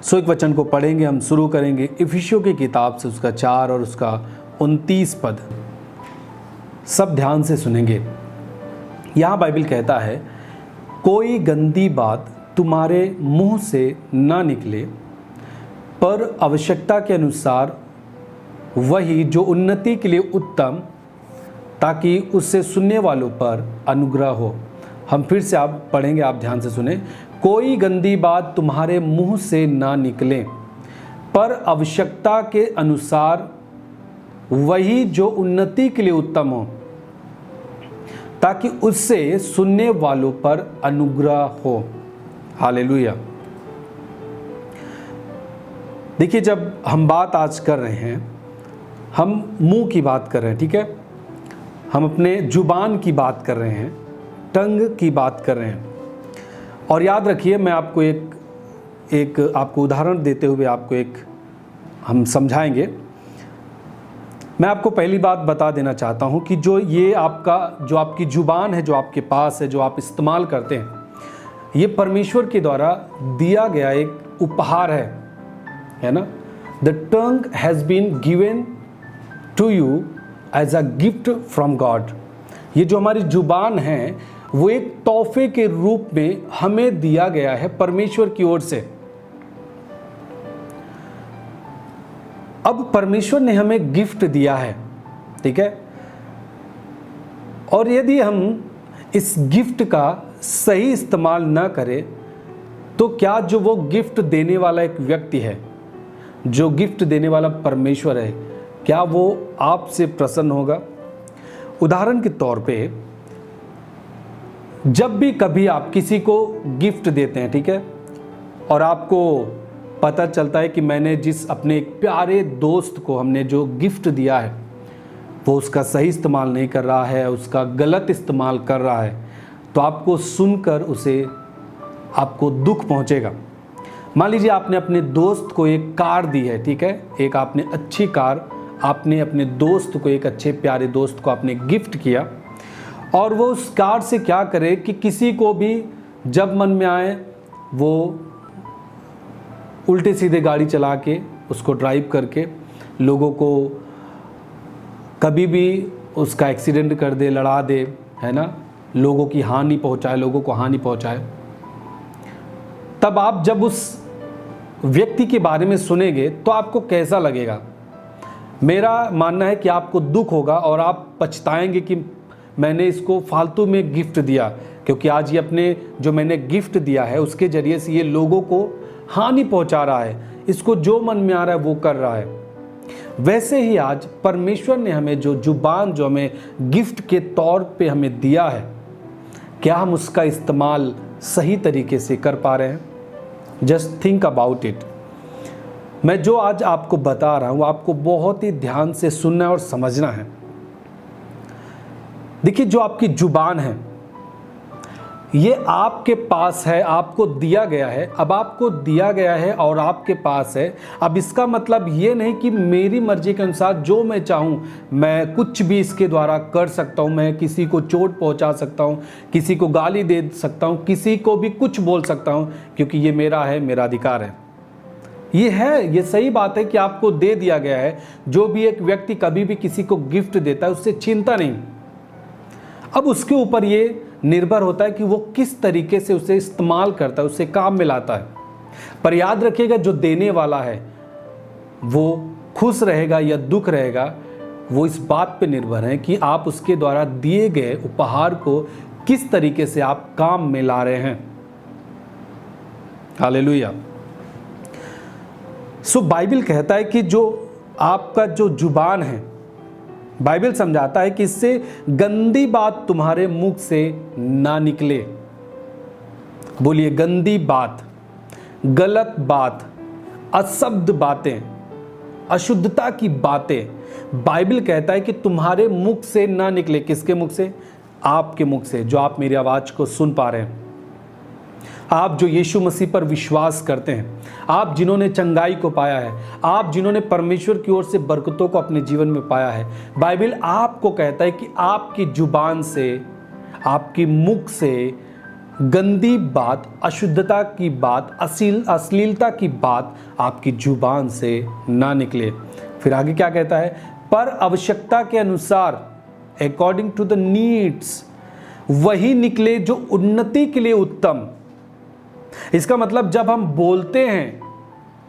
सो एक वचन को पढ़ेंगे, हम शुरू करेंगे इफिसियों की किताब से उसका 4 और उसका 29 पद। सब ध्यान से सुनेंगे। यहाँ बाइबल कहता है, कोई गंदी बात तुम्हारे मुंह से ना निकले, पर आवश्यकता के अनुसार वही जो उन्नति के लिए उत्तम, ताकि उससे सुनने वालों पर अनुग्रह हो। हम फिर से आप पढ़ेंगे, आप ध्यान से सुने। कोई गंदी बात तुम्हारे मुंह से ना निकले, पर आवश्यकता के अनुसार वही जो उन्नति के लिए उत्तम हो, ताकि उससे सुनने वालों पर अनुग्रह हो। हालेलुया। देखिए, जब हम बात आज कर रहे हैं, हम मुंह की बात कर रहे हैं, ठीक है, हम अपने जुबान की बात कर रहे हैं, टंग की बात कर रहे हैं। और याद रखिए, मैं आपको एक आपको उदाहरण देते हुए हम समझाएंगे। मैं आपको पहली बात बता देना चाहता हूं कि जो आपकी जुबान है, जो आपके पास है, जो आप इस्तेमाल करते हैं, ये परमेश्वर के द्वारा दिया गया एक उपहार है ना। The tongue has been given to you as a gift from God. ये जो हमारी जुबान है, वो एक तोहफे के रूप में हमें दिया गया है परमेश्वर की ओर से। अब परमेश्वर ने हमें गिफ्ट दिया है, ठीक है, और यदि हम इस गिफ्ट का सही इस्तेमाल ना करें, तो क्या जो वो गिफ्ट देने वाला एक व्यक्ति है, जो गिफ्ट देने वाला परमेश्वर है, क्या वो आपसे प्रसन्न होगा? उदाहरण के तौर पे, जब भी कभी आप किसी को गिफ्ट देते हैं, ठीक है, और आपको पता चलता है कि मैंने जिस अपने एक प्यारे दोस्त को हमने जो गिफ्ट दिया है, वो उसका सही इस्तेमाल नहीं कर रहा है, उसका गलत इस्तेमाल कर रहा है, तो आपको सुनकर आपको दुख पहुंचेगा। मान लीजिए आपने अपने दोस्त को एक कार दी है, ठीक है, एक आपने अच्छी कार आपने अपने दोस्त को, एक अच्छे प्यारे दोस्त को आपने गिफ्ट किया, और वो उस कार से क्या करे कि किसी को भी जब मन में आए वो उल्टे सीधे गाड़ी चला के, उसको ड्राइव करके लोगों को कभी भी उसका एक्सीडेंट कर दे, लड़ा दे, है ना, लोगों की हानि पहुंचाए, लोगों को हानि पहुंचाए। तब आप जब उस व्यक्ति के बारे में सुनेंगे तो आपको कैसा लगेगा? मेरा मानना है कि आपको दुख होगा और आप पछताएंगे कि मैंने इसको फालतू में गिफ्ट दिया, क्योंकि आज ये अपने जो मैंने गिफ्ट दिया है उसके जरिए से ये लोगों को हानि पहुंचा रहा है, इसको जो मन में आ रहा है वो कर रहा है। वैसे ही आज परमेश्वर ने हमें जो जुबान, जो हमें गिफ्ट के तौर पे हमें दिया है, क्या हम उसका इस्तेमाल सही तरीके से कर पा रहे हैं? Just think about it. मैं जो आज आपको बता रहा हूँ, आपको बहुत ही ध्यान से सुनना और समझना है। देखिए, जो आपकी जुबान है, ये आपके पास है, आपको दिया गया है। अब आपको दिया गया है और आपके पास है। अब इसका मतलब ये नहीं कि मेरी मर्जी के अनुसार जो मैं चाहूँ मैं कुछ भी इसके द्वारा कर सकता हूँ। मैं किसी को चोट पहुँचा सकता हूँ, किसी को गाली दे सकता हूँ, किसी को भी कुछ बोल सकता हूँ, क्योंकि ये मेरा है, मेरा अधिकार है। ये सही बात है कि आपको दे दिया गया है। जो भी एक व्यक्ति कभी भी किसी को गिफ्ट देता है, उससे चिंता नहीं। अब उसके ऊपर ये निर्भर होता है कि वो किस तरीके से उसे इस्तेमाल करता है, उसे काम में लाता है। पर याद रखिएगा, जो देने वाला है वो खुश रहेगा या दुख रहेगा, वो इस बात पे निर्भर है कि आप उसके द्वारा दिए गए उपहार को किस तरीके से आप काम में ला रहे हैं। हालेलुया। सो बाइबल कहता है कि जो आपका जो जुबान है, बाइबल समझाता है कि इससे गंदी बात तुम्हारे मुख से ना निकले। बोलिए, गंदी बात, गलत बात, अशुद्ध बातें, अशुद्धता की बातें बाइबल कहता है कि तुम्हारे मुख से ना निकले। किसके मुख से? आपके मुख से, जो आप मेरी आवाज को सुन पा रहे हैं। आप जो यीशु मसीह पर विश्वास करते हैं, आप जिन्होंने चंगाई को पाया है, आप जिन्होंने परमेश्वर की ओर से बरकतों को अपने जीवन में पाया है, बाइबल आपको कहता है कि आपकी जुबान से, आपकी मुख से गंदी बात, अशुद्धता की बात, अश्लीलता की बात आपकी जुबान से ना निकले। फिर आगे क्या कहता है, पर आवश्यकता के अनुसार, अकॉर्डिंग टू द नीड्स, वही निकले जो उन्नति के लिए उत्तम। इसका मतलब जब हम बोलते हैं,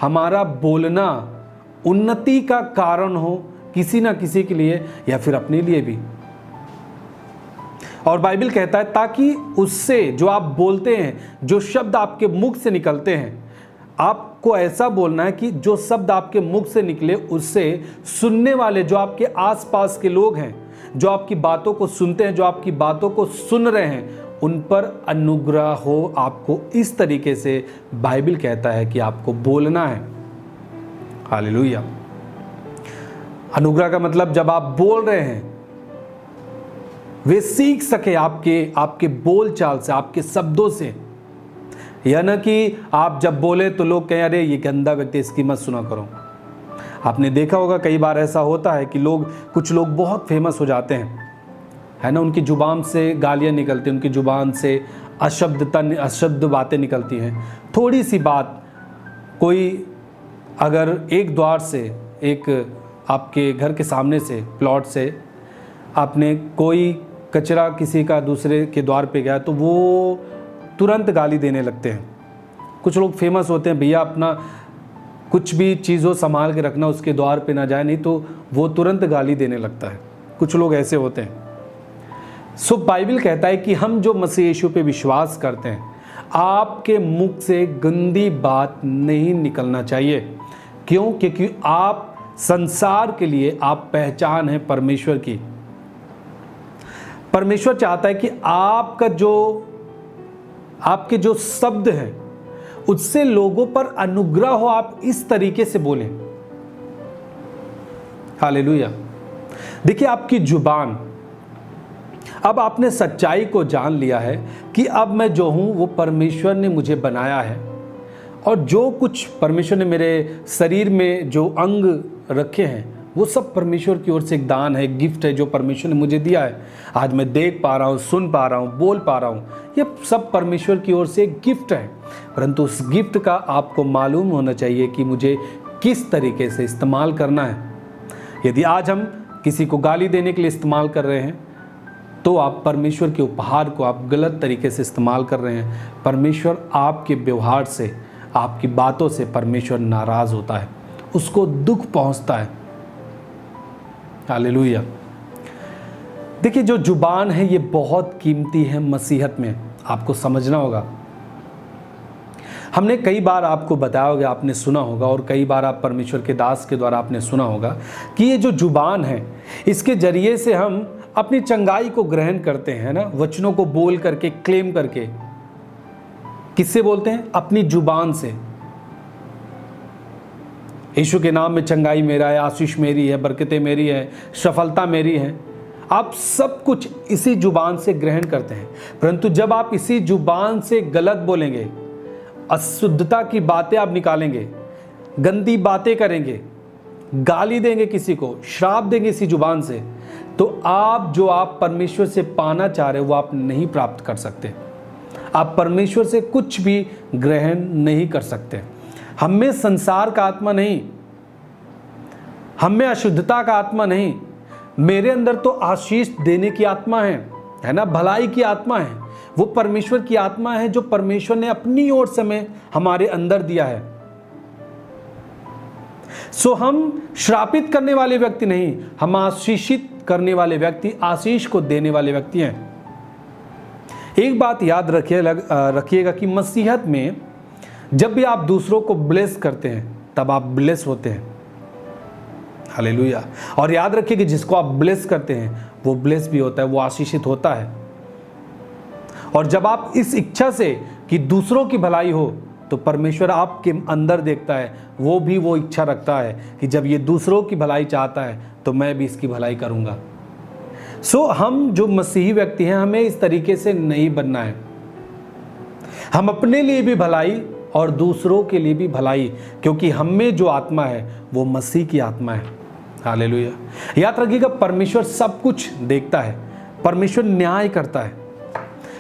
हमारा बोलना उन्नति का कारण हो किसी ना किसी के लिए या फिर अपने लिए भी। और बाइबल कहता है ताकि उससे जो आप बोलते हैं, जो शब्द आपके मुख से निकलते हैं, आपको ऐसा बोलना है कि जो शब्द आपके मुख से निकले उससे सुनने वाले, जो आपके आसपास के लोग हैं, जो आपकी बातों को सुनते हैं, जो आपकी बातों को सुन रहे हैं, उन पर अनुग्रह हो। आपको इस तरीके से बाइबल कहता है कि आपको बोलना है। हालेलुया। अनुग्रह का मतलब जब आप बोल रहे हैं, वे सीख सके आपके बोलचाल से, आपके शब्दों से। यह ना कि आप जब बोले तो लोग कहें अरे ये गंदा व्यक्ति, इसकी मत सुना करो। आपने देखा होगा कई बार ऐसा होता है कि कुछ लोग बहुत फेमस हो जाते हैं, है ना, उनकी जुबान से गालियाँ निकलती हैं, उनकी जुबान से अशब्द बातें निकलती हैं। थोड़ी सी बात, कोई अगर एक द्वार से, एक आपके घर के सामने से, प्लॉट से आपने कोई कचरा किसी का दूसरे के द्वार पे गया तो वो तुरंत गाली देने लगते हैं। कुछ लोग फेमस होते हैं, भैया अपना कुछ भी चीज़ों संभाल के रखना, उसके द्वार पे ना जाए, नहीं तो वो तुरंत गाली देने लगता है। कुछ लोग ऐसे होते हैं। सो बाइबल कहता है कि हम जो मसीह यीशु पे विश्वास करते हैं, आपके मुख से गंदी बात नहीं निकलना चाहिए। क्यों? क्योंकि आप संसार के लिए आप पहचान है परमेश्वर की। परमेश्वर चाहता है कि आपके जो शब्द हैं उससे लोगों पर अनुग्रह हो, आप इस तरीके से बोलें। हालेलुया। देखिए आपकी जुबान, अब आपने सच्चाई को जान लिया है कि अब मैं जो हूं वो परमेश्वर ने मुझे बनाया है, और जो कुछ परमेश्वर ने मेरे शरीर में जो अंग रखे हैं वो सब परमेश्वर की ओर से एक दान है, गिफ्ट है जो परमेश्वर ने मुझे दिया है। आज मैं देख पा रहा हूँ, सुन पा रहा हूँ, बोल पा रहा हूँ, ये सब परमेश्वर की ओर से एक गिफ्ट है। परंतु उस गिफ्ट का आपको मालूम होना चाहिए कि मुझे किस तरीके से इस्तेमाल करना है। यदि आज हम किसी को गाली देने के लिए इस्तेमाल कर रहे हैं तो आप परमेश्वर के उपहार को आप गलत तरीके से इस्तेमाल कर रहे हैं। परमेश्वर आपके व्यवहार से, आपकी बातों से परमेश्वर नाराज होता है, उसको दुख पहुंचता है। हालेलुया। देखिए जो जुबान है ये बहुत कीमती है मसीहत में, आपको समझना होगा। हमने कई बार आपको बताया होगा, आपने सुना होगा, और कई बार आप परमेश्वर के दास के द्वारा आपने सुना होगा कि ये जो जुबान है इसके जरिए से हम अपनी चंगाई को ग्रहण करते हैं ना, वचनों को बोल करके, क्लेम करके। किससे बोलते हैं? अपनी जुबान से। यीशु के नाम में चंगाई मेरा है, आशीष मेरी है, बरकतें मेरी है, सफलता मेरी है। आप सब कुछ इसी जुबान से ग्रहण करते हैं। परंतु जब आप इसी जुबान से गलत बोलेंगे, अशुद्धता की बातें आप निकालेंगे, गंदी बातें करेंगे, गाली देंगे, किसी को श्राप देंगे इसी जुबान से, तो आप परमेश्वर से पाना चाह रहे हो वो आप नहीं प्राप्त कर सकते। आप परमेश्वर से कुछ भी ग्रहण नहीं कर सकते। हम में संसार का आत्मा नहीं, हम में अशुद्धता का आत्मा नहीं, मेरे अंदर तो आशीष देने की आत्मा है ना, भलाई की आत्मा है। वो परमेश्वर की आत्मा है जो परमेश्वर ने अपनी ओर से हमें हमारे अंदर दिया है। सो हम श्रापित करने वाले व्यक्ति नहीं, हम आशीषित करने वाले व्यक्ति, आशीष को देने वाले व्यक्ति हैं। एक बात याद रखिएगा कि मसीहत में जब भी आप दूसरों को ब्लेस करते हैं तब आप ब्लेस होते हैं। हालेलुया। और याद रखिए कि जिसको आप ब्लेस करते हैं वो ब्लेस भी होता है, वो आशीषित होता है। और जब आप इस इच्छा से कि दूसरों की भलाई हो तो परमेश्वर आपके अंदर देखता है, वो भी वो इच्छा रखता है कि जब ये दूसरों की भलाई चाहता है तो मैं भी इसकी भलाई करूंगा। सो हम जो मसीही व्यक्ति हैं हमें इस तरीके से नहीं बनना है। हम अपने लिए भी भलाई और दूसरों के लिए भी भलाई, क्योंकि हम में जो आत्मा है वो मसीह की आत्मा है। हालेलुया। याद रखिएगा परमेश्वर सब कुछ देखता है, परमेश्वर न्याय करता है।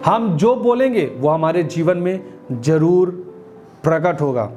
हम जो बोलेंगे वो हमारे जीवन में जरूर प्रकट होगा।